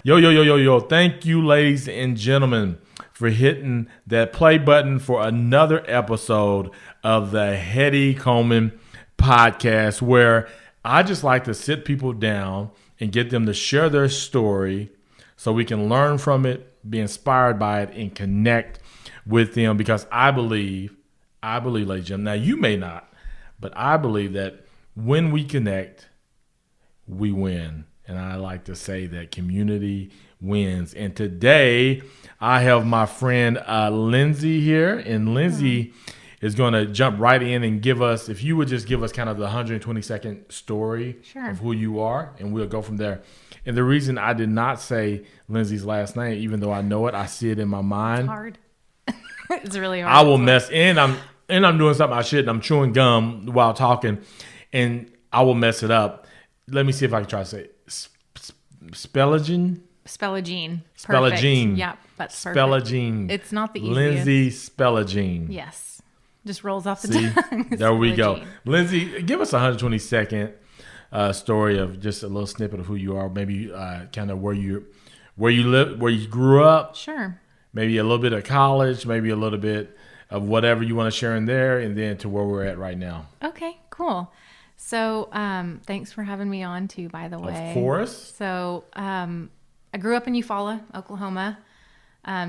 Yo, yo, yo, yo, yo. Thank you, ladies and gentlemen, for hitting that play button for another episode of the Hetty Coleman podcast, where I just like to sit people down and get them to share their story so we can learn from it, be inspired by it, and connect with them. Because I believe, ladies and gentlemen, now you may not, but I believe that when we connect, we win. And I like to say that community wins. And today I have my friend Lindsey here. And Lindsey is going to jump right in and give us, if you would just give us kind of the 120-second story of who you are, and we'll go from there. And the reason I did not say Lindsey's last name, even though I know it, I see it in my mind. It's hard. It's really hard. I will mess, and I'm doing something I shouldn't. I'm chewing gum while talking, and I will mess it up. Let me see if I can try to say it. Speligene. Perfect. Yeah, that's perfect. Speligene. It's not the easiest. Lindsey Speligene. Yes. Just rolls off the tongue. There we go. Lindsey, give us a 120-second story of just a little snippet of who you are. Maybe kind of where you live, where you grew up. Sure. Maybe a little bit of college. Maybe a little bit of whatever you want to share in there, and then to where we're at right now. Okay. Cool. So, thanks for having me on too, by the way. Of course. So, I grew up in Eufaula, Oklahoma,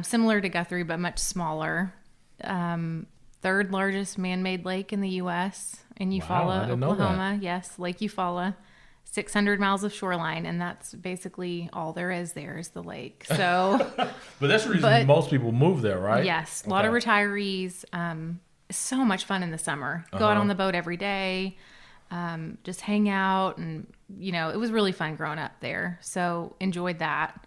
similar to Guthrie, but much smaller. Third largest man-made lake in the U.S. in Eufaula, Oklahoma. Yes, Lake Eufaula, 600 miles of shoreline, and that's basically all there is the lake. So, but that's the reason most people move there, right? Yes, a lot of retirees. It's so much fun in the summer. Go out on the boat every day. Just hang out, and it was really fun growing up there. So enjoyed that.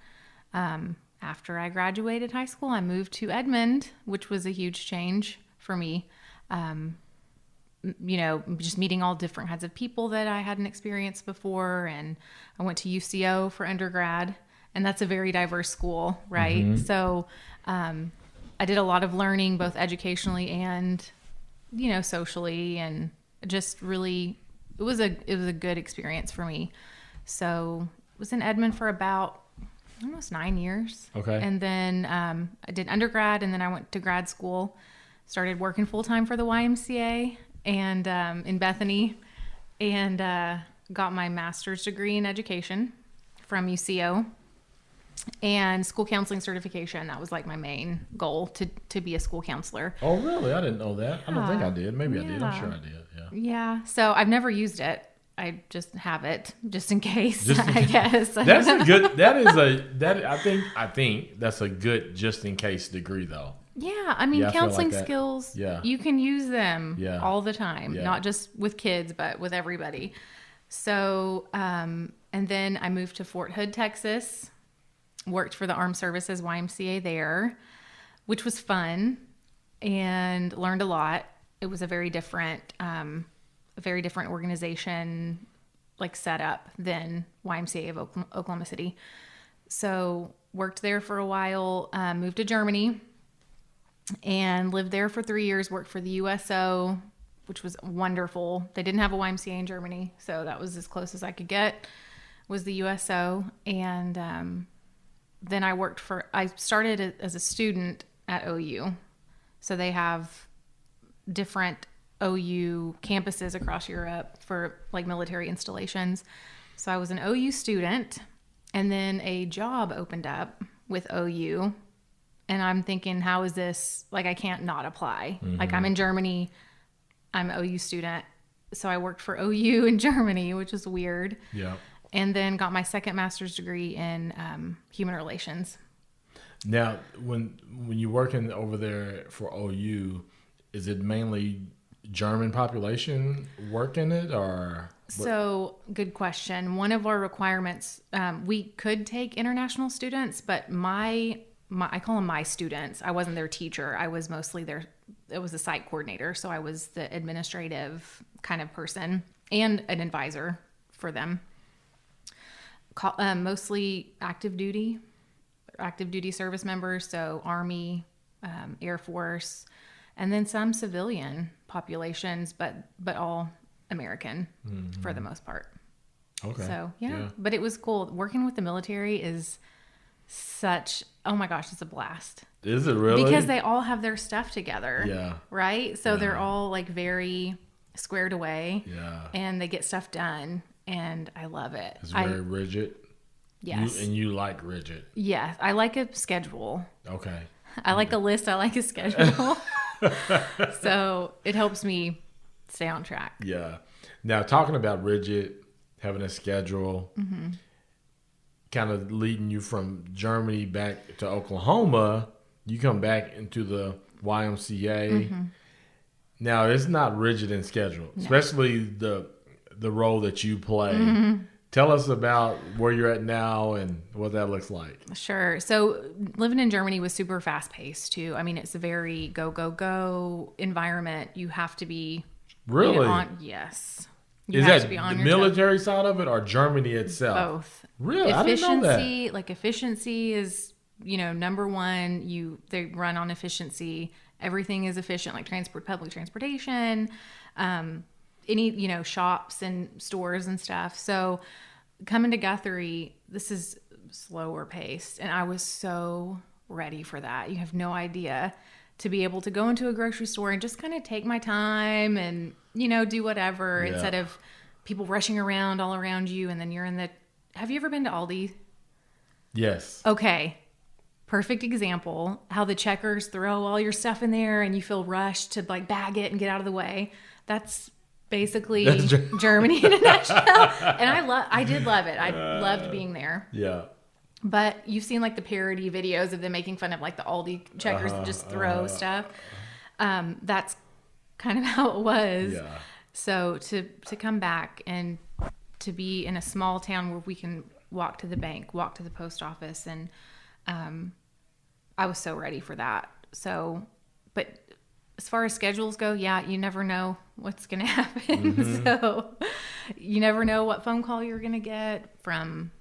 After I graduated high school, I moved to Edmond, which was a huge change for me. Just meeting all different kinds of people that I hadn't experienced before. And I went to UCO for undergrad, and that's a very diverse school, right? Mm-hmm. So, I did a lot of learning, both educationally and, socially, and just really, it was a good experience for me. So I was in Edmond for about almost 9 years. Okay. And then I did undergrad, and then I went to grad school, started working full-time for the YMCA and in Bethany, and got my master's degree in education from UCO and school counseling certification. That was like my main goal, to be a school counselor. Oh, really? I didn't know that. I don't think I did. Maybe I did. I'm sure I did. Yeah. So I've never used it. I just have it just in case, I guess. That's a good, I think that's a good just in case degree though. Yeah. I mean, counseling skills, you can use them all the time, not just with kids, but with everybody. So, and then I moved to Fort Hood, Texas, worked for the Armed Services YMCA there, which was fun and learned a lot. It was a very different organization, like set up than YMCA of Oklahoma City. So worked there for a while, moved to Germany and lived there for 3 years, worked for the USO, which was wonderful. They didn't have a YMCA in Germany, so that was as close as I could get, was the USO. And then I started as a student at OU. So they have different OU campuses across Europe for like military installations. So I was an OU student, and then a job opened up with OU, and I'm thinking, how is this, like, I can't not apply. Mm-hmm. Like, I'm in Germany, I'm an OU student. So I worked for OU in Germany, which is weird. Yeah. And then got my second master's degree in human relations. Now, when you're working over there for OU, is it mainly German population working it, or? So, good question. One of our requirements, we could take international students, but I call them my students. I wasn't their teacher. I was mostly it was a site coordinator. So I was the administrative kind of person and an advisor for them. Mostly active duty service members. So Army, Air Force, and then some civilian populations, but all American for the most part. Okay. So yeah, but it was cool. Working with the military is oh my gosh, it's a blast. Is it really? Because they all have their stuff together. Yeah. Right? So they're all like very squared away. Yeah. And they get stuff done. And I love it. It's very rigid. Yes. And you like rigid. Yes. I like a schedule. Okay. I like a list. I like a schedule. So it helps me stay on track. Yeah. Now, talking about rigid, having a schedule, kind of leading you from Germany back to Oklahoma, you come back into the YMCA. Now, it's not rigid in schedule, especially the role that you play. Tell us about where you're at now and what that looks like. Sure. So living in Germany was super fast paced too. I mean, it's a very go, go, go environment. You have to be Really? Yes. You Is have that to be on the your military side of it or Germany itself? Both. Really? I didn't know that. Like efficiency is, number one. They run on efficiency. Everything is efficient, like public transportation, any, shops and stores and stuff. So coming to Guthrie, this is slower paced. And I was so ready for that. You have no idea, to be able to go into a grocery store and just kind of take my time and, do whatever instead of people rushing around all around you. And then you're have you ever been to Aldi? Yes. Okay. Perfect example. How the checkers throw all your stuff in there and you feel rushed to like bag it and get out of the way. That's basically Germany in a nutshell. And I did love it. I loved being there. Yeah. But you've seen like the parody videos of them making fun of like the Aldi checkers that just throw stuff. That's kind of how it was. Yeah. So to come back and to be in a small town where we can walk to the bank, walk to the post office, and I was so ready for that. So, but as far as schedules go, you never know what's going to happen. So you never know what phone call you're going to get from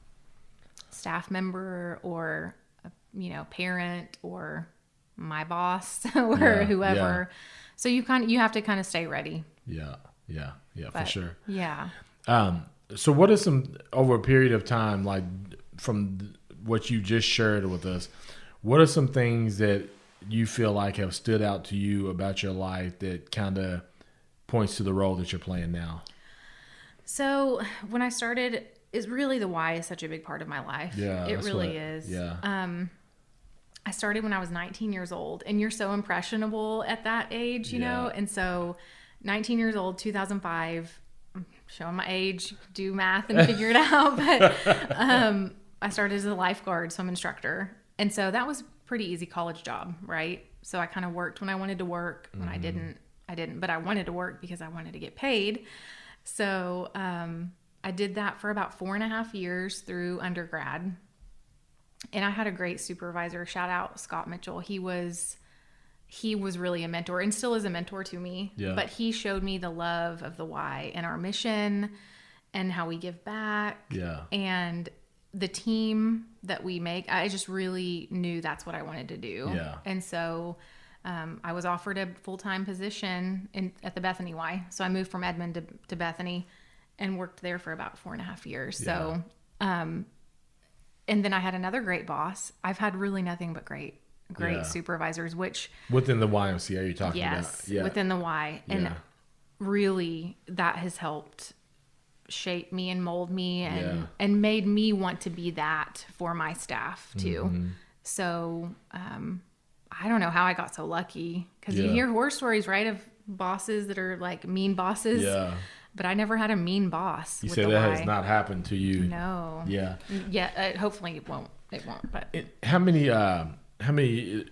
staff member or, parent or my boss or whoever. Yeah. So you have to kind of stay ready. Yeah, for sure. Yeah. So what is some, over a period of time, like from what you just shared with us, what are some things that you feel like have stood out to you about your life that kind of points to the role that you're playing now? So when I started, it's really the why is such a big part of my life. Yeah, it really is. Yeah. I started when I was 19 years old, and you're so impressionable at that age, you know? And so 19 years old, 2005, I'm showing my age, do math and figure it out. But I started as a lifeguard swim instructor. And so that was a pretty easy college job, right? So I kind of worked when I wanted to work. When I didn't, but I wanted to work because I wanted to get paid. So I did that for about 4.5 years through undergrad. And I had a great supervisor. Shout out Scott Mitchell. He was really a mentor and still is a mentor to me. Yeah. But he showed me the love of the why and our mission and how we give back. Yeah. And the team that we make. I just really knew that's what I wanted to do. Yeah. And so I was offered a full-time position at the Bethany Y. So I moved from Edmond to Bethany and worked there for about 4.5 years. Yeah. So, and then I had another great boss. I've had really nothing but great supervisors, which within the YMCA you're talking about. Yes, within the Y. And really that has helped shape me and mold me and made me want to be that for my staff too. Mm-hmm. So, I don't know how I got so lucky, because you hear horror stories, right, of bosses that are like mean bosses. Yeah. But I never had a mean boss. You say that has not happened to you. No. Yeah. Yeah. Hopefully it won't. But how many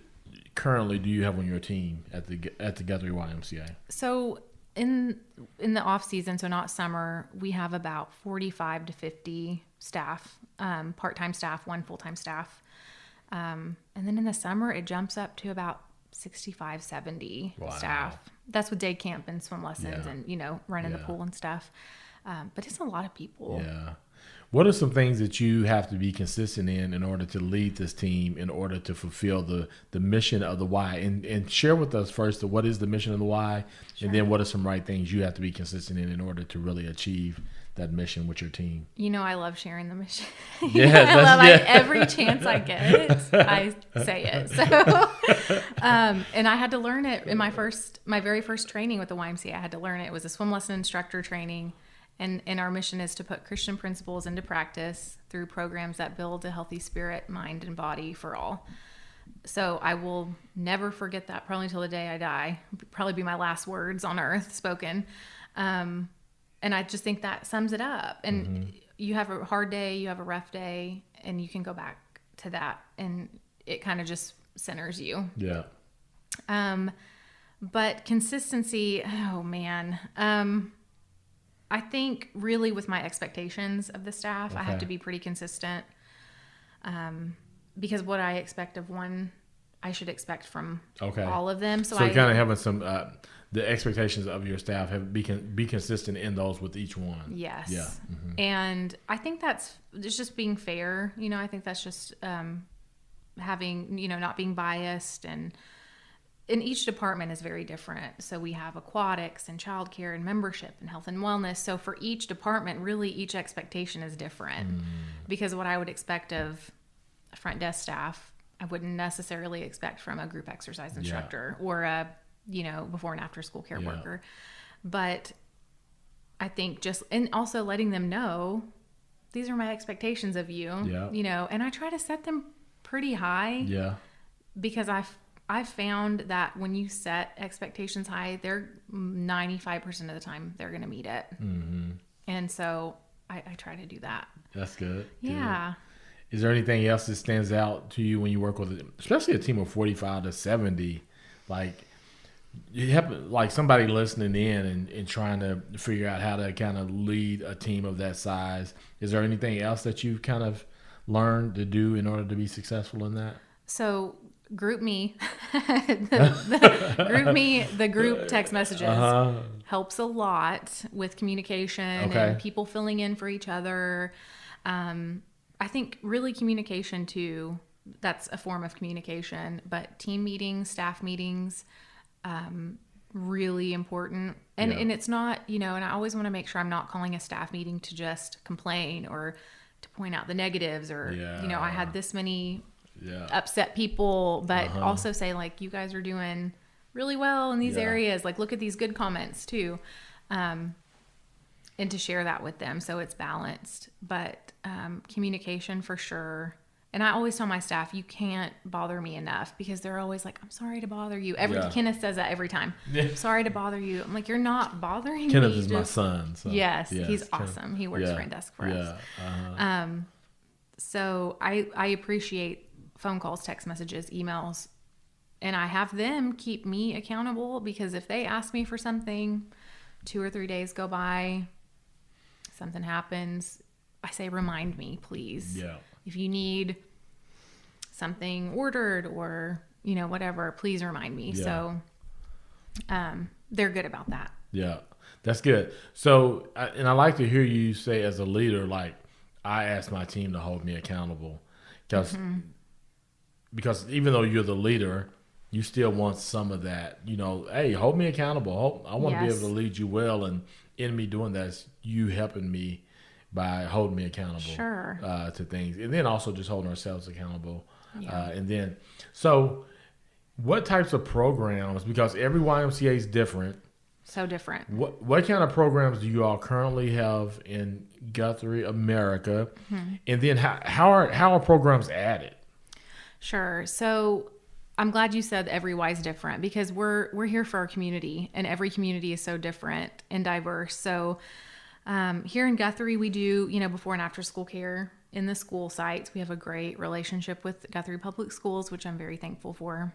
currently do you have on your team at the Guthrie YMCA? So in the off season, so not summer, we have about 45 to 50 staff, part-time staff, one full-time staff. And then in the summer, it jumps up to about 65, 70 staff. That's with day camp and swim lessons and, running the pool and stuff. But it's a lot of people. Yeah. What are some things that you have to be consistent in order to lead this team, in order to fulfill the mission of the Y? And share with us first, what is the mission of the Y? Sure. And then what are some right things you have to be consistent in order to really achieve that mission with your team? I love sharing the mission. Yeah, every chance I get, I say it. So, and I had to learn it in my very first training with the YMCA. I had to learn it. It was a swim lesson instructor training. And our mission is to put Christian principles into practice through programs that build a healthy spirit, mind, and body for all. So I will never forget that, probably until the day I die. It'll probably be my last words on earth spoken. And I just think that sums it up. And you have a hard day, you have a rough day, and you can go back to that, and it kind of just centers you. Yeah. But consistency, oh man. I think really with my expectations of the staff, I have to be pretty consistent. Because what I expect of one, I should expect from all of them. So kind of having some, the expectations of your staff be consistent in those with each one. Yes. Yeah. And I think it's just being fair. I think that's just having, not being biased, and each department is very different. So we have aquatics and childcare and membership and health and wellness. So for each department, really each expectation is different, because what I would expect of a front desk staff, I wouldn't necessarily expect from a group exercise instructor or a, before and after school care worker. But I think and also letting them know, these are my expectations of you, and I try to set them pretty high, because I've found that when you set expectations high, they're 95% of the time they're going to meet it. And so I try to do that. That's good. Yeah. Is there anything else that stands out to you when you work with, especially a team of 45 to 70? Like, you have like somebody listening in and trying to figure out how to kind of lead a team of that size. Is there anything else that you've kind of learned to do in order to be successful in that? So group me, the group text messages helps a lot with communication and people filling in for each other. I think really communication too, that's a form of communication, but team meetings, staff meetings, really important. And it's not, and I always want to make sure I'm not calling a staff meeting to just complain or to point out the negatives or, I had this many upset people, but also say like, you guys are doing really well in these areas. Like, look at these good comments too. And to share that with them so it's balanced. But communication for sure. And I always tell my staff, you can't bother me enough, because they're always like, I'm sorry to bother you. Kenneth says that every time. I'm sorry to bother you. I'm like, you're not bothering me. Kenneth is my son. So. Yes, he's awesome. He works front desk for us. So I appreciate phone calls, text messages, emails, and I have them keep me accountable, because if they ask me for something, 2 or 3 days go by, something happens, I say, remind me, please. Yeah. If you need something ordered or, whatever, please remind me. Yeah. So they're good about that. Yeah, that's good. So, and I like to hear you say as a leader, like, I ask my team to hold me accountable, because even though you're the leader, you still want some of that, hey, hold me accountable. I want to be able to lead you well. And in me doing that, it's you helping me by holding me accountable to things. And then also just holding ourselves accountable. Yeah. And then, so what types of programs, because every YMCA is different. So different. What kind of programs do you all currently have in Guthrie, America? And then how are programs added? Sure. So I'm glad you said every Y is different, because we're here for our community, and every community is so different and diverse. So here in Guthrie, we do, before and after school care in the school sites. We have a great relationship with Guthrie Public Schools, which I'm very thankful for.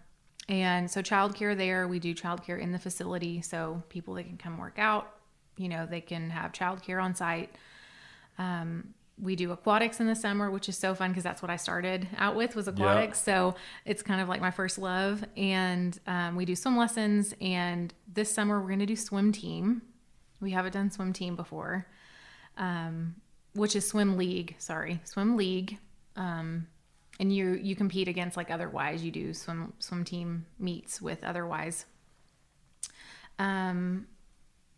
And so childcare there, we do childcare in the facility. So people that can come work out, they can have childcare on site. We do aquatics in the summer, which is so fun, because that's what I started out with, was aquatics. Yeah. So it's kind of like my first love. And we do swim lessons. And this summer we're going to do swim team. We haven't done swim team before, which is swim league. And you compete against like other Ys. You do swim team meets with other Ys.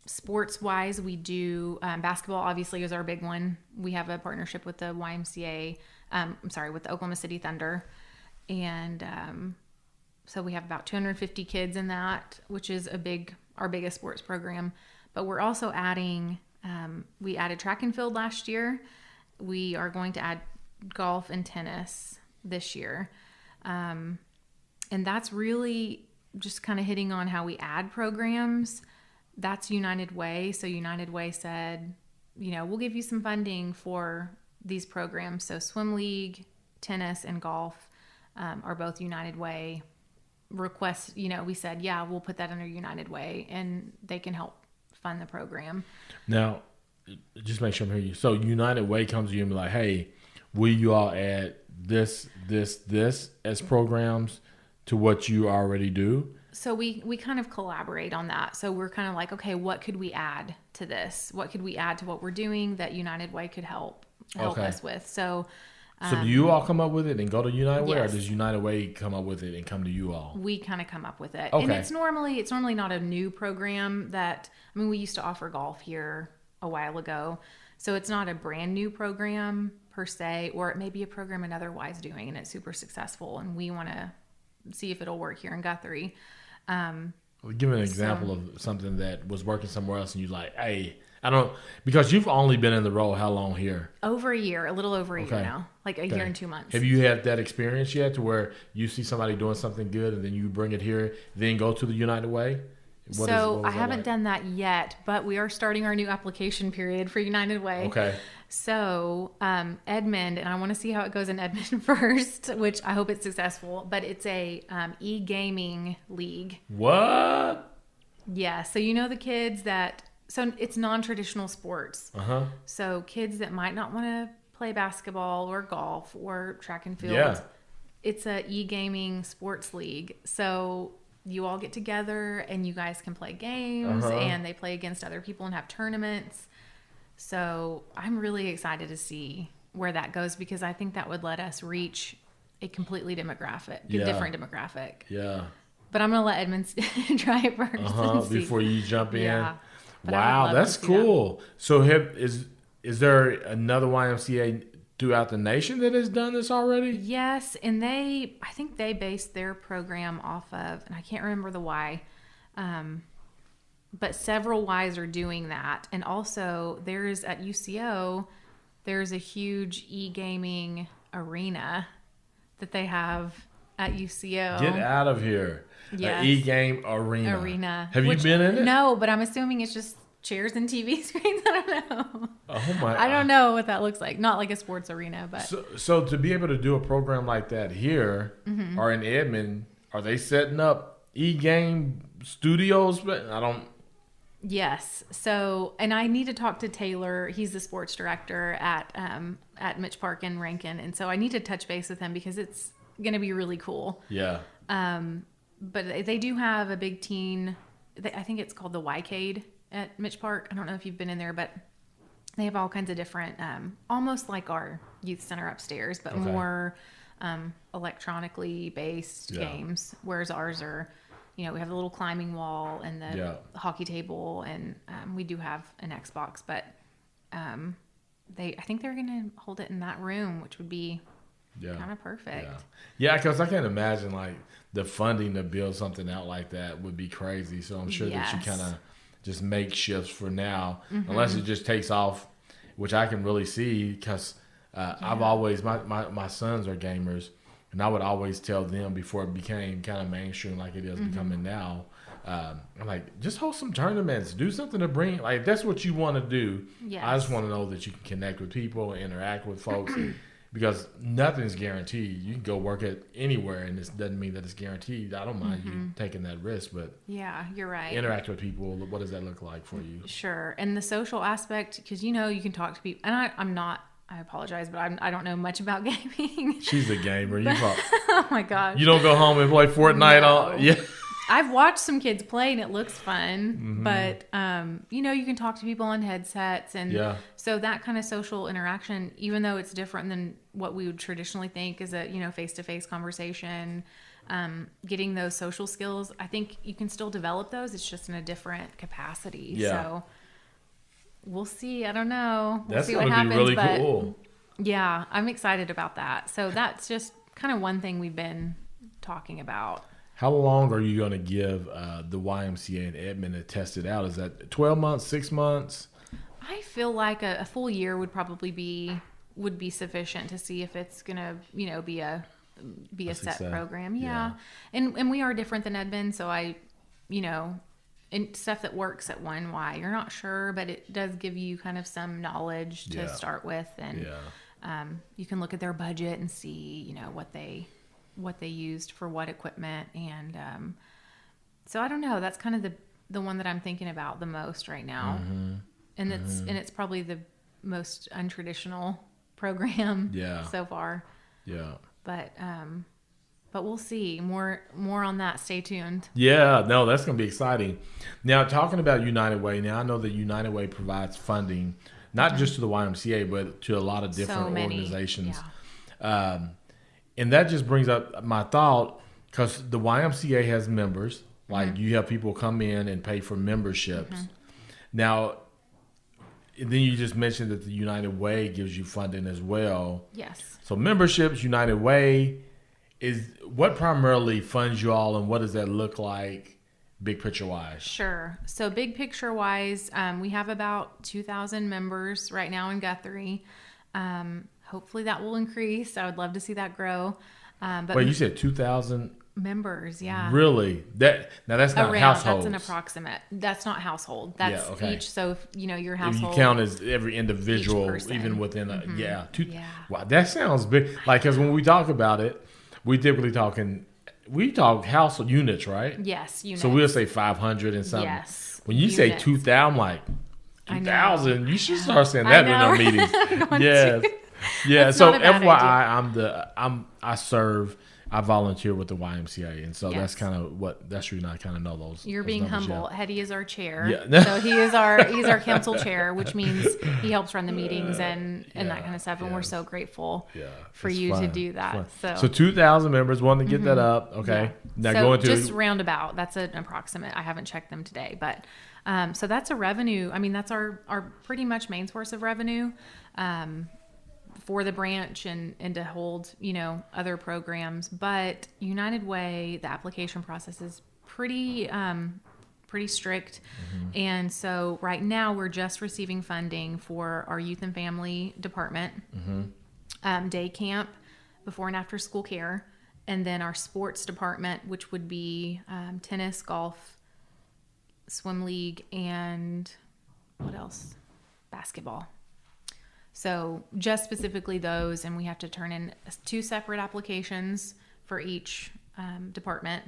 Sports wise, we do basketball. Obviously, is our big one. We have a partnership with the YMCA. With the Oklahoma City Thunder, and so we have about 250 kids in that, which is our biggest sports program. But we're also adding. We added track and field last year. We are going to add golf and tennis this year, and that's really just kind of hitting on how we add programs. That's United Way. So United Way said, we'll give you some funding for these programs. So swim league, tennis, and golf are both United Way requests. We said, yeah, we'll put that under United Way, and they can help fund the program. Now, just make sure I'm hearing you. So United Way comes to you and be like, hey, will you all add this as programs to what you already do? So we kind of collaborate on that. So we're kind of like, okay, what could we add to this? What could we add to what we're doing that United Way could help us with? So do you all come up with it and go to United Way, yes. or does United Way come up with it and come to you all? We kind of come up with it. Okay. And it's normally not a new program we used to offer golf here a while ago. So it's not a brand new program per se, or it may be a program another Y's doing and it's super successful and we want to see if it'll work here in Guthrie. Give me an example of something that was working somewhere else and you're like, hey, because you've only been in the role how long here? Over a year, a little over a year now, like a year and 2 months. Have you had that experience yet to where you see somebody doing something good and then you bring it here, then go to the United Way? I haven't done that yet, but we are starting our new application period for United Way. Okay. So Edmond, and I want to see how it goes in Edmond first, which I hope it's successful, but it's a e-gaming league. What? Yeah. So the kids so it's non-traditional sports. Uh-huh. So kids that might not want to play basketball or golf or track and field. Yeah. It's a e-gaming sports league. So you all get together and you guys can play games and they play against other people and have tournaments. So I'm really excited to see where that goes because I think that would let us reach a completely different demographic. Yeah. But I'm going to let Edmund try it first. Before you jump in. Yeah. Wow, that's cool. So is there another YMCA throughout the nation that has done this already? Yes, and I think they based their program off of, and I can't remember the Y, but several Ys are doing that. And also at UCO, there's a huge e-gaming arena that they have at UCO. Get out of here. Yes. An e-game arena. Have you been in it? No, but I'm assuming it's just chairs and TV screens. I don't know. Oh my! I don't know what that looks like. Not like a sports arena, but so to be able to do a program like that here or in Edmond, are they setting up e-game studios? Yes. So, and I need to talk to Taylor. He's the sports director at Mitch Park in Rankin, and so I need to touch base with him because it's going to be really cool. Yeah. But they do have a big teen. I think it's called the Y-Cade at Mitch Park. I don't know if you've been in there, but they have all kinds of different, almost like our youth center upstairs, but more electronically based games. Whereas ours are, we have the little climbing wall and the hockey table, and we do have an Xbox. But I think they're going to hold it in that room, which would be kind of perfect. Yeah, because I can't imagine the funding to build something out like that would be crazy. So I'm sure that you kind of just make shifts for now, unless it just takes off, which I can really see because I've always, my sons are gamers, and I would always tell them before it became kind of mainstream like it is becoming now, I'm like, just host some tournaments, do something to bring, if that's what you want to do. Yes. I just want to know that you can connect with people, interact with folks. Because nothing's guaranteed. You can go work at anywhere, and this doesn't mean that it's guaranteed. I don't mind you taking that risk, but yeah, you're right. Interact with people. What does that look like for you? Sure, and the social aspect, because you can talk to people. And I'm not. I apologize, but I don't know much about gaming. She's a gamer. Oh my gosh. You don't go home and play Fortnite all. Yeah. I've watched some kids play and it looks fun, but you can talk to people on headsets, and so that kind of social interaction, even though it's different than what we would traditionally think is a face-to-face conversation, getting those social skills, I think you can still develop those. It's just in a different capacity. So we'll see. I don't know. We'll see what happens. That's going to be really cool. Yeah, I'm excited about that. So that's just kind of one thing we've been talking about. How long are you going to give the YMCA in Edmond to test it out? Is that 12 months, 6 months? I feel like a full year would probably be sufficient to see if it's going to, be a set program. Yeah. And we are different than Edmond, so and stuff that works at 1Y, you're not sure, but it does give you kind of some knowledge to start with, and you can look at their budget and see, what they used for what equipment, and so I don't know. That's kind of the one that I'm thinking about the most right now, and it's probably the most untraditional program so far. Yeah, but we'll see. More on that. Stay tuned. Yeah, no, that's going to be exciting. Now, talking about United Way, now I know that United Way provides funding, not just to the YMCA, but to a lot of different organizations. Yeah. And that just brings up my thought, because the YMCA has members. Like, you have people come in and pay for memberships. Now, then you just mentioned that the United Way gives you funding as well. Yes. So memberships, United Way, is what primarily funds you all, and what does that look like big picture wise? Sure. So big picture wise, we have about 2,000 members right now in Guthrie. Hopefully that will increase. I would love to see that grow. But wait, you said 2,000 members? Yeah. Really? Now that's not households. That's an approximate. That's not household. That's each. So if, your household. If you count as every individual, even within a Wow, that sounds big. Like, because when we talk about it, we typically talk household units, right? Yes, units. So we'll say 500 and something. Yes. When you say 2,000, like 2,000, you should start saying that in our meetings. Yes. Yeah. That's so not a bad FYI, I volunteer with the YMCA, and so that's kind of that's the reason I kind of know those. You're being humble. Hetty is our chair. Yeah. So he's our council chair, which means he helps run the meetings and that kind of stuff. And we're so grateful for you to do that. So 2,000 members. Want to get that up? Okay. Yeah. Now just roundabout. That's an approximate. I haven't checked them today, but so that's a revenue. I mean, that's our pretty much main source of revenue. For the branch and to hold, other programs. But United Way, the application process is pretty strict. And so right now we're just receiving funding for our youth and family department, day camp, before and after school care, and then our sports department, which would be tennis, golf, swim league, and what else? Basketball. So just specifically those, and we have to turn in 2 separate applications for each department.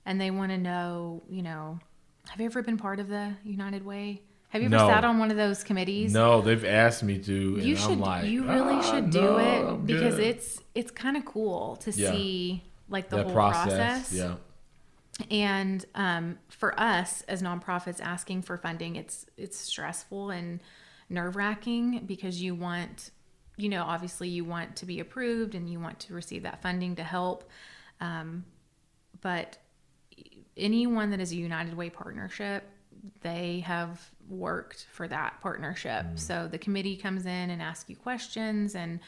And they want to know, have you ever been part of the United Way? Have you ever sat on one of those committees? No, they've asked me to, and I'm like, you really should do it, because it's kind of cool to see like the whole process. Yeah. And for us as nonprofits asking for funding, it's stressful and nerve-wracking, because you want, obviously you want to be approved and you want to receive that funding to help. But anyone that is a United Way partnership, they have worked for that partnership. So the committee comes in and asks you questions. And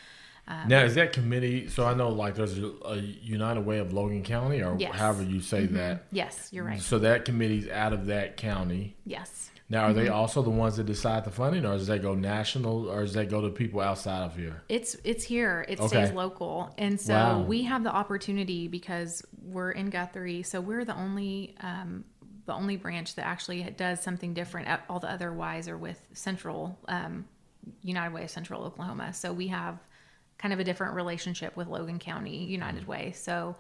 now, is that committee, so I know like there's a United Way of Logan County, or however you say that. Yes, you're right. So that committee's out of that county. Yes. Now, are they also the ones that decide the funding, or does that go national, or does that go to people outside of here? It's here. It stays local. And so we have the opportunity, because we're in Guthrie, so we're the only branch that actually does something different. All the other Ys are with Central, United Way of Central Oklahoma. So we have kind of a different relationship with Logan County United Way. So,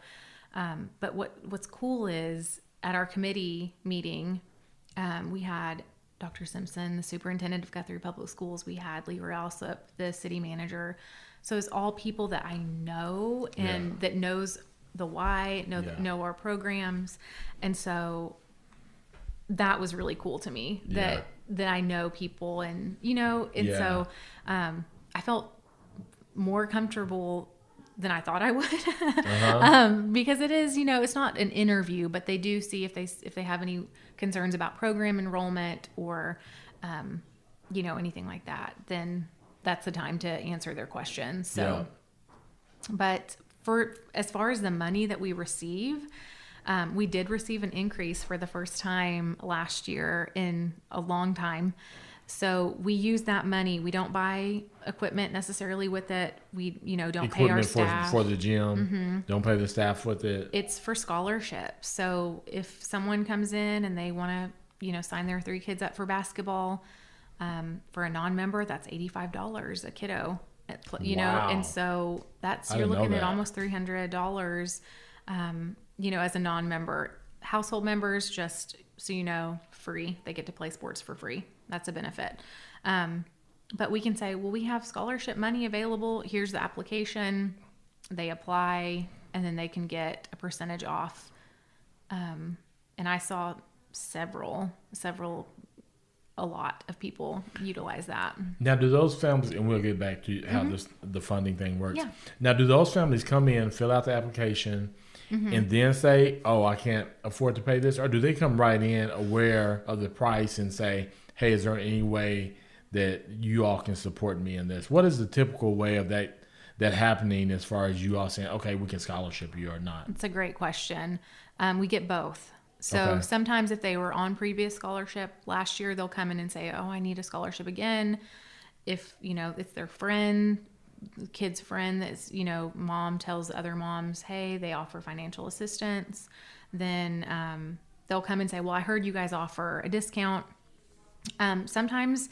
but what's cool is at our committee meeting, we had Dr. Simpson, the superintendent of Guthrie Public Schools. We had Lee Alsup, the city manager. So it's all people that I know and that knows the why, know our programs. And so that was really cool to me that I know people and, so I felt more comfortable than I thought I would. Because it is, it's not an interview, but they do see if they have any concerns about program enrollment or, anything like that, then that's the time to answer their questions. So, but as far as the money that we receive, we did receive an increase for the first time last year in a long time. So we use that money. We don't buy equipment necessarily with it. We, don't pay our staff. For the gym. Don't pay the staff with it. It's for scholarships. So if someone comes in and they want to, sign their 3 kids up for basketball, for a non-member, that's $85 a kiddo. Wow. And so you're looking at almost $300, as a non-member. Household members, just so free. They get to play sports for free. That's a benefit. But we can say, well, we have scholarship money available. Here's the application. They apply, and then they can get a percentage off. And I saw a lot of people utilize that. Now, do those families, and we'll get back to how the funding thing works. Yeah. Now, do those families come in, fill out the application, and then say, oh, I can't afford to pay this? Or do they come right in aware of the price and say, hey, is there any way that you all can support me in this? What is the typical way of that happening as far as you all saying, okay, we can scholarship you or not? It's a great question. We get both. So sometimes if they were on previous scholarship last year, they'll come in and say, oh, I need a scholarship again. If, it's their friend, the kid's friend that's, mom tells other moms, hey, they offer financial assistance, then they'll come and say, well, I heard you guys offer a discount. Sometimes,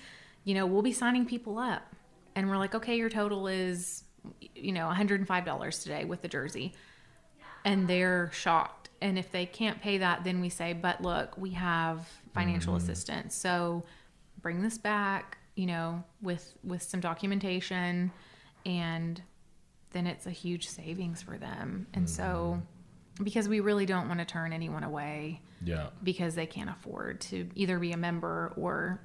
we'll be signing people up and we're like, okay, your total is, $105 today with the jersey. And they're shocked. And if they can't pay that, then we say, but look, we have financial assistance. So bring this back, with some documentation, and then it's a huge savings for them. And so, because we really don't want to turn anyone away because they can't afford to either be a member or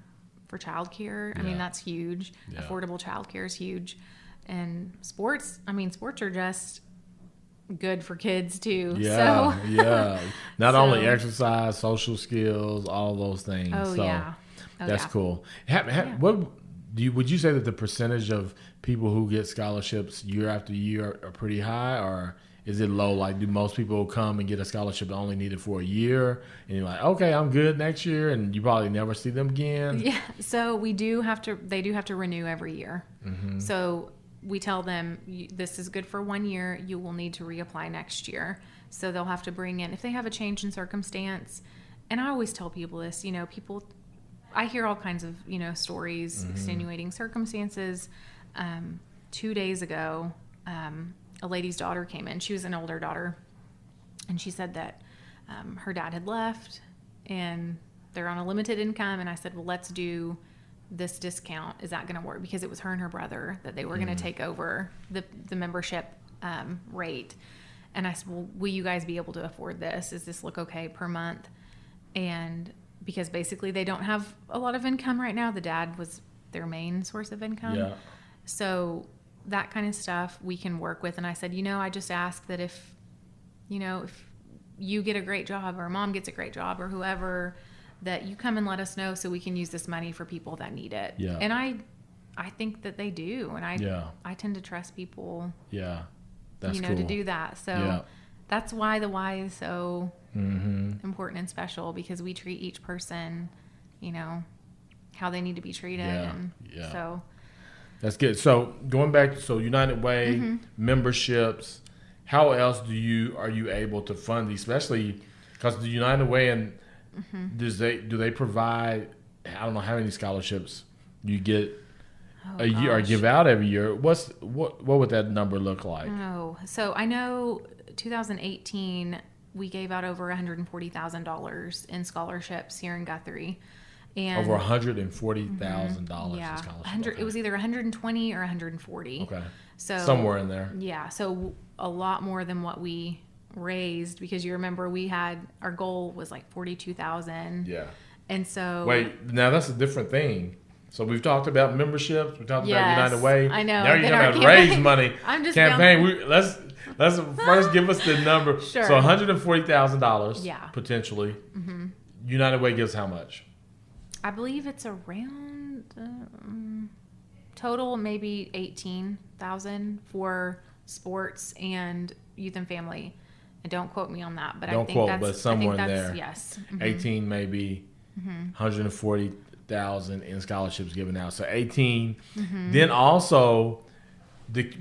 for childcare. I mean, that's huge. Affordable childcare is huge. And sports are just good for kids too. Not only exercise, social skills, all those things. That's cool. What would you say that the percentage of people who get scholarships year after year are pretty high, or is it low? Like, do most people come and get a scholarship that only needed for a year, and you're like, okay, I'm good next year, and you probably never see them again? Yeah. So they do have to renew every year. So we tell them, this is good for 1 year. You will need to reapply next year. So they'll have to bring in, if they have a change in circumstance. And I always tell people this, I hear all kinds of, stories, extenuating circumstances. 2 days ago, a lady's daughter came in. She was an older daughter. And she said that her dad had left and they're on a limited income. And I said, well, let's do this discount. Is that going to work? Because it was her and her brother that they were going to take over the membership rate. And I said, well, will you guys be able to afford this? Does this look okay per month? And because basically they don't have a lot of income right now. The dad was their main source of income. So that kind of stuff we can work with. And I said, I just ask that if you get a great job or mom gets a great job or whoever, that you come and let us know so we can use this money for people that need it. And I think that they do. And I tend to trust people, that's cool. to do that. So that's why the why is so important and special, because we treat each person, how they need to be treated. So that's good. So going back, United Way, memberships, how else are you able to fund these, especially because the United Way and do they provide, I don't know how many scholarships you get a year or give out every year. What would that number look like? So I know 2018 we gave out over $140,000 in scholarships here in Guthrie. And over $140,000 in scholarships. It was either 120 or 140. Okay. So somewhere in there. Yeah. So a lot more than what we raised, because you remember our goal was like 42,000. Yeah. And so wait, now that's a different thing. So we've talked about memberships. We talked about Yes, United Way. I know. Now you're Then talking our about raise campaign- money. I'm just campaign. Let's first give us the number. Sure. So $140,000. Yeah. Potentially. Mm-hmm. United Way gives how much? I believe it's around total maybe 18,000 for sports and youth and family. And don't quote me on that, but Don't I think quote, that's but somewhere in there. Yes. 18 maybe. 140,000 in scholarships given out. So 18. Then also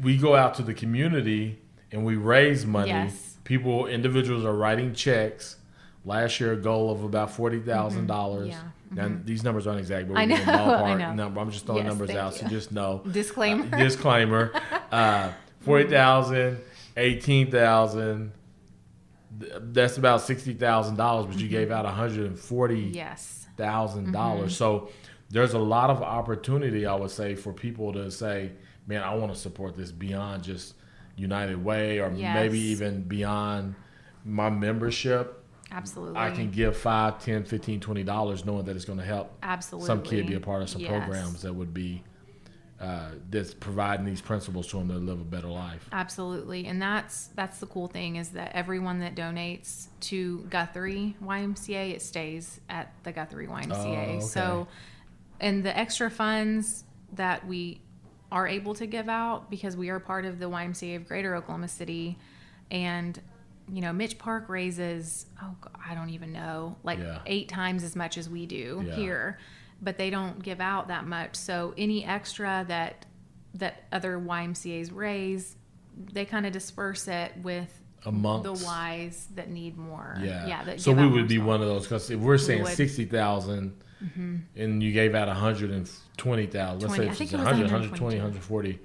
we go out to the community and we raise money. Yes. Individuals are writing checks. Last year, a goal of about $40,000. Yeah. Now, these numbers aren't exact, but I we're know, in a ballpark I know. number. I'm just throwing Yes, numbers thank out, you. so just know. Disclaimer. Disclaimer. 40,000, 18,000. That's about $60,000, but you gave out $140,000. Yes. So there's a lot of opportunity, I would say, for people to say, man, I want to support this beyond just United Way, or Yes. maybe even beyond my membership. Absolutely. I can give $5, $10, $15, $20 knowing that it's going to help Absolutely. some kid be a part of some Yes. programs that would be that's providing these principles to them to live a better life. Absolutely. And that's the cool thing, is that everyone that donates to Guthrie YMCA, it stays at the Guthrie YMCA. Oh, okay. So, and the extra funds that we are able to give out, because we are part of the YMCA of Greater Oklahoma City, and Mitch Park raises, I don't even know, like 8 times as much as we do here, but they don't give out that much. So any extra that other YMCAs raise, they kind of disperse it with Amongst the Ys that need more. Yeah. That So give we out would more be stuff. one of those, because if we're saying would. 60,000 and you gave out 120,000, let's say I it's think it was 100, 120, 140,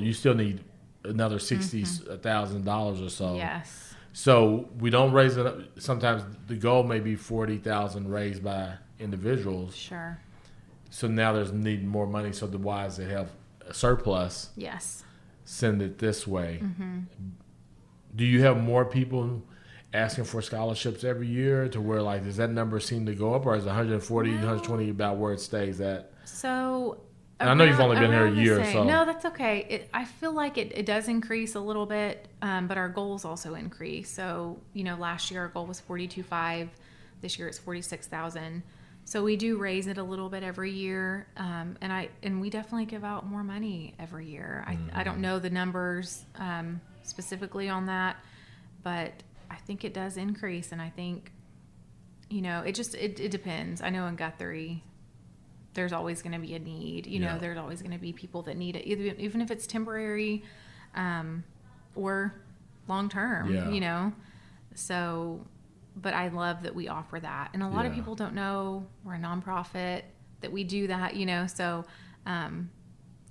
you still need another $60,000 or so. Yes. So we don't raise it up. Sometimes the goal may be 40,000 raised by individuals. Sure. So now there's need more money. So the Ys that have a surplus Yes. send it this way. Do you have more people asking for scholarships every year, to where, like, does that number seem to go up, or is 140, 120 about where it stays at? So And I know you've only been here a around the year, same. so No, that's okay. I feel like it does increase a little bit, but our goals also increase. So, last year our goal was 42.5. This year it's 46,000. So we do raise it a little bit every year, and we definitely give out more money every year. I don't know the numbers specifically on that, but I think it does increase, and I think it depends. I know in Guthrie, there's always going to be a need. There's always going to be people that need it, even if it's temporary or long term. Yeah. So, but I love that we offer that, and a lot of Yeah. people don't know we're a nonprofit, that we do that. So, and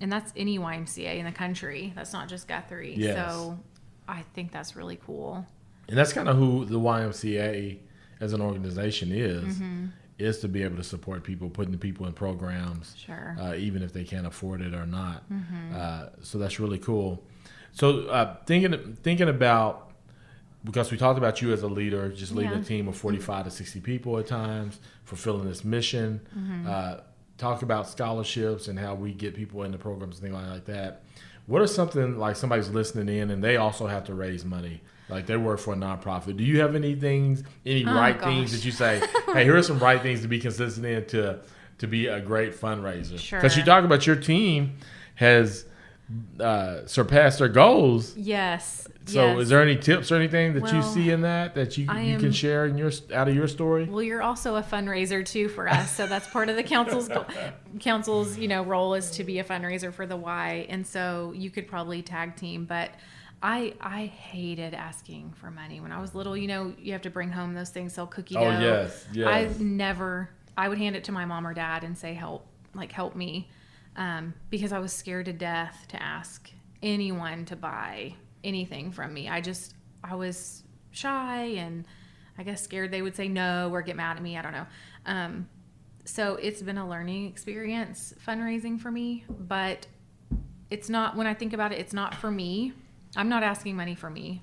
that's any YMCA in the country. That's not just Guthrie. Yes. So, I think that's really cool. And that's kind of who the YMCA as an organization is to be able to support people, putting the people in programs, Sure. Even if they can't afford it or not. So that's really cool. So thinking about, because we talked about you as a leader, just leading a team of 45 to 60 people at times, fulfilling this mission. Talk about scholarships and how we get people into programs and things like that. What are something, like, somebody's listening in and they also have to raise money? Like, they work for a nonprofit. Do you have any things that you say, hey, here are some right things to be consistent in to be a great fundraiser? Sure. Because you talk about your team has surpassed their goals. Yes. So yes. is there any tips or anything that you Well, see in that you can share out of your story? Well, you're also a fundraiser too for us, so that's part of the council's role, is to be a fundraiser for the Y, and so you could probably tag team. But I hated asking for money when I was little. You have to bring home those things, sell cookie dough. Oh yes. I would hand it to my mom or dad and say help me, because I was scared to death to ask anyone to buy anything from me. I was shy, and I guess scared they would say no or get mad at me. I don't know. So it's been a learning experience, fundraising for me, but it's not, when I think about it, it's not for me. I'm not asking money for me.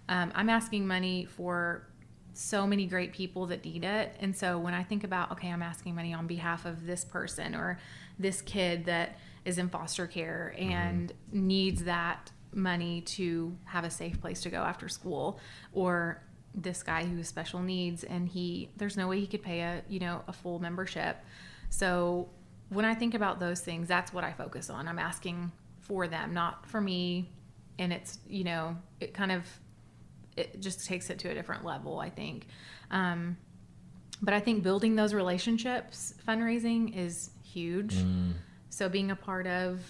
I'm asking money for so many great people that need it. And so when I think about, okay, I'm asking money on behalf of this person or this kid that is in foster care and needs that money to have a safe place to go after school, or this guy who has special needs and there's no way he could pay a full membership. So when I think about those things, that's what I focus on. I'm asking for them, not for me. And it's, it just takes it to a different level, I think. But I think building those relationships, fundraising, is huge. So being a part of,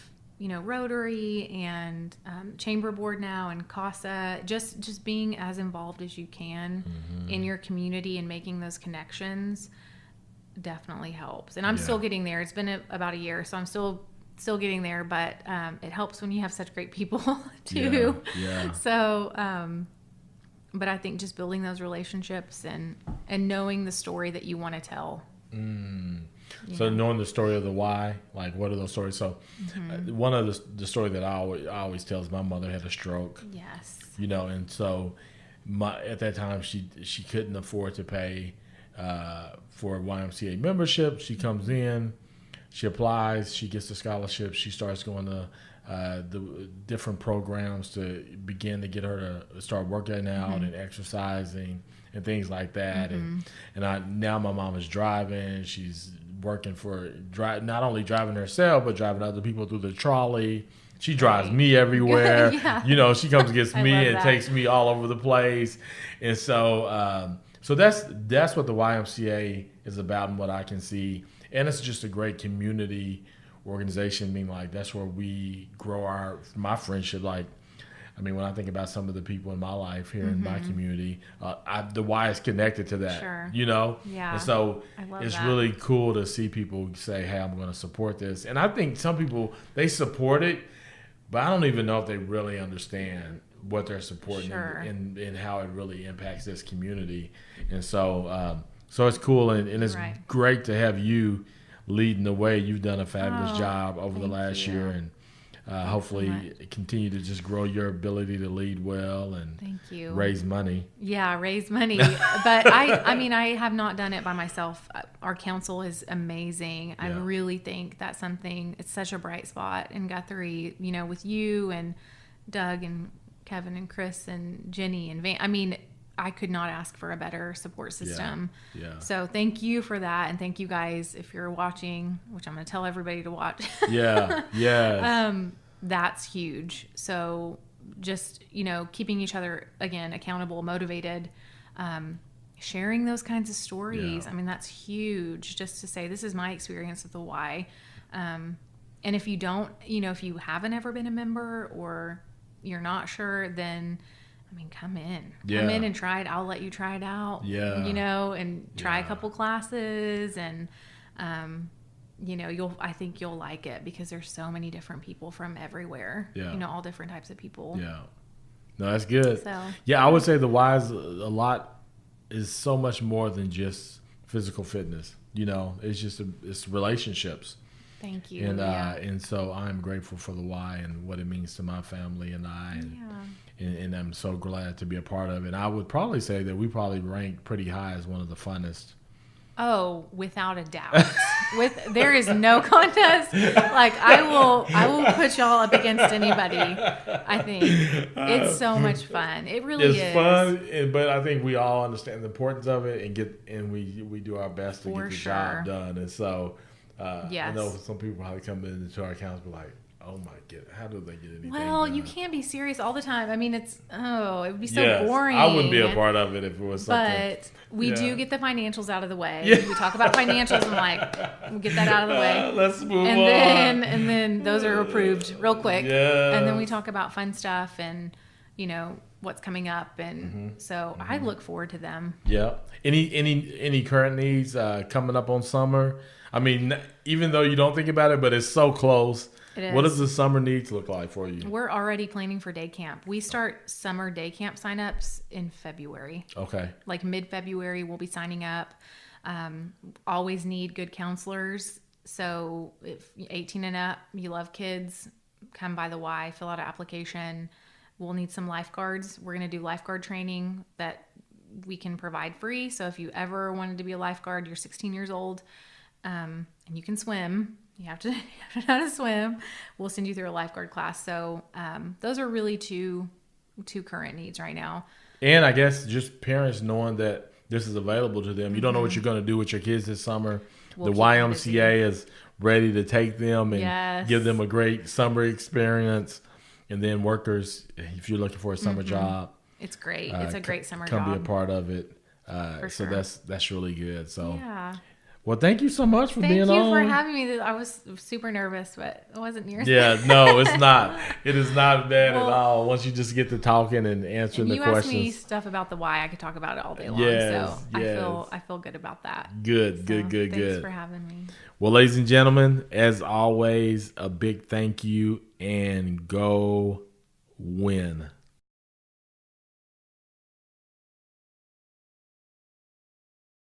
Rotary and Chamber Board now and CASA, just being as involved as you can in your community and making those connections definitely helps. And I'm still getting there. It's been about a year, so I'm still getting there, but it helps when you have such great people too. Yeah. So, but I think just building those relationships and knowing the story that you want to tell. So knowing the story of the why, like what are those stories? So one of the story that I always tell is my mother had a stroke. Yes. And so at that time she couldn't afford to pay for a YMCA membership. She comes in, she applies, she gets the scholarship, she starts going to the different programs to begin to get her to start working out and exercising and things like that. And now my mom is driving. She's working not only driving herself, but driving other people through the trolley. She drives me everywhere. She comes and gets me and takes me all over the place. And so that's what the YMCA is about and what I can see. And it's just a great community organization. I mean, like, that's where we grow my friendship. Like, I mean, when I think about some of the people in my life here in my community, the Y is connected to that, Sure. Yeah. And so it's really cool to see people say, hey, I'm going to support this. And I think some people, they support it, but I don't even know if they really understand what they're supporting and how it really impacts this community. And so it's cool, and it's great to have you leading the way. You've done a fabulous job over the last year, and hopefully continue to just grow your ability to lead well and raise money. Yeah, raise money. But I have not done it by myself. Our council is amazing. I really think that's something, it's such a bright spot in Guthrie, with you and Doug and Kevin and Chris and Jenny and Van. I mean, I could not ask for a better support system. Yeah. So thank you for that. And thank you guys, if you're watching, which I'm going to tell everybody to watch. That's huge. So just, keeping each other, again, accountable, motivated, sharing those kinds of stories. I mean, that's huge, just to say, this is my experience with the Y. And if you don't, if you haven't ever been a member or you're not sure, then come in. Come in and try it. I'll let you try it out. And try a couple classes, and I think you'll like it, because there's so many different people from everywhere. All different types of people. Yeah. No, that's good. So, I would say the Y is so much more than just physical fitness. It's relationships. Thank you. And so I'm grateful for the Y and what it means to my family and I. And I'm so glad to be a part of it. I would probably say that we probably rank pretty high as one of the funnest. Oh, without a doubt. There is no contest. Like, I will put y'all up against anybody. I think it's so much fun. It really is. It's fun, but I think we all understand the importance of it and we do our best to get the job done. And so I know some people probably come into our accounts and be like, oh my God, how do they get anything done? You can't be serious all the time. I mean, it would be so boring. I wouldn't be a part of it if it was something. But we do get the financials out of the way. We talk about financials and we'll get that out of the way. Let's move on. And then those are approved real quick. Yeah. And then we talk about fun stuff and, what's coming up. And so I look forward to them. Yeah. Any current needs coming up on summer? I mean, even though you don't think about it, but it's so close. It is. What does the summer needs look like for you? We're already planning for day camp. We start summer day camp signups in February. Okay. Like mid-February, we'll be signing up. Always need good counselors. So if 18 and up, you love kids, come by the Y, fill out an application. We'll need some lifeguards. We're going to do lifeguard training that we can provide free. So if you ever wanted to be a lifeguard, you're 16 years old, and you can swim. You have to know how to swim. We'll send you through a lifeguard class. So those are really two current needs right now. And I guess just parents knowing that this is available to them. You don't know what you're going to do with your kids this summer. The YMCA is ready to take them and give them a great summer experience. And then workers, if you're looking for a summer job, it's great. It's a great summer job. Come be a part of it. For so sure. that's really good. So yeah. Well, thank you so much for being on. Thank you for having me. I was super nervous, but it wasn't near. Yeah, no, it's not. It is not bad at all. Once you just get to talking and answering the questions. You asked me stuff about the why. I could talk about it all day long. Yes, so I feel good about that. Good. Thanks for having me. Well, ladies and gentlemen, as always, a big thank you and go win.